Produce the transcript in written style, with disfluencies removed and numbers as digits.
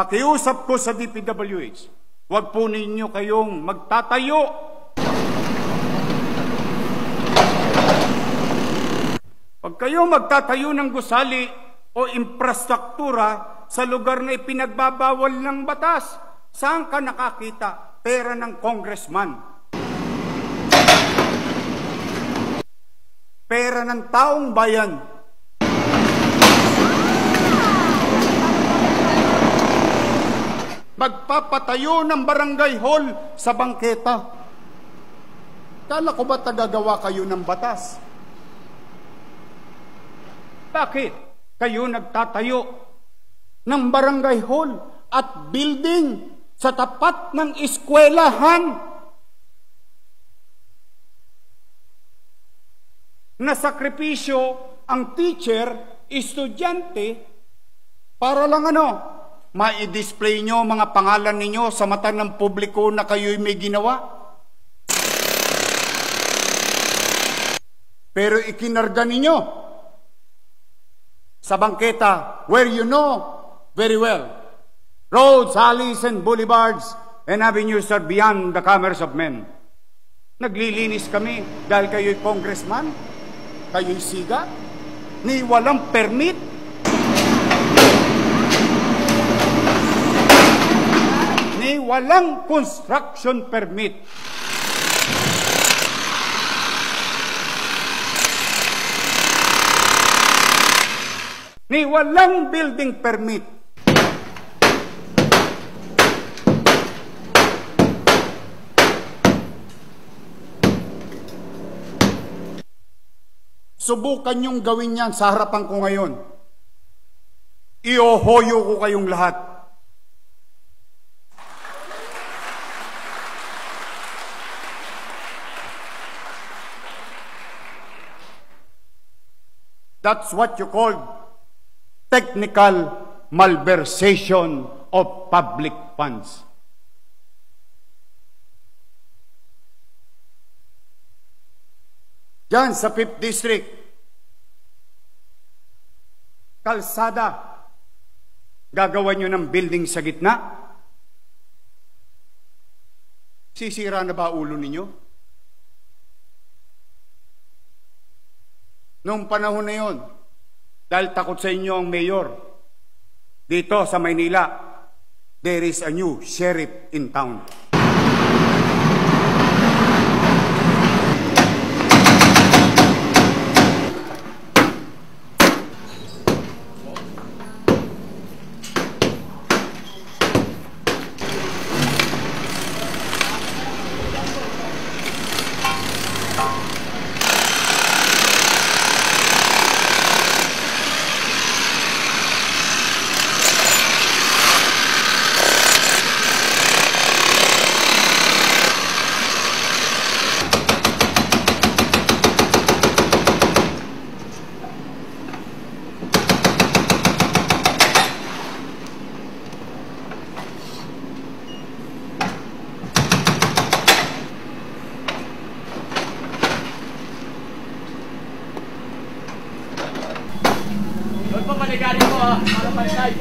Pakiusap ko sa DPWH, huwag po ninyo kayong magtatayo. Huwag kayong magtatayo ng gusali o infrastruktura sa lugar na ipinagbabawal ng batas. Saan ka nakakita? Pera ng congressman. Pera ng taong bayan. Magpapatayo ng barangay hall sa bangketa. Kala ko ba tagagawa kayo ng batas? Bakit kayo nagtatayo ng barangay hall at building sa tapat ng eskwelahan? Nasakripisyo ang teacher, estudyante, para lang ma-display nyo mga pangalan ninyo sa mata ng publiko na kayo'y may ginawa. Pero ikinarga ninyo sa bangketa where you know very well roads, alleys, and boulevards and avenues are beyond the commerce of men. Naglilinis kami dahil kayo'y congressman, kayo'y siga, ni walang permit. Ni walang construction permit. Ni walang building permit. Subukan niyong gawin yan sa harapan ko ngayon. Iohoyo ko kayong lahat. That's what you call technical malversation of public funds. Diyan sa 5th District, kalsada, gagawa nyo ng building sa gitna? Sisira na ba ulo ninyo? Noong panahon na yon, dahil takot sa inyo ang mayor, dito sa Maynila, there is a new sheriff in town. Doon po maligari mo para pantay.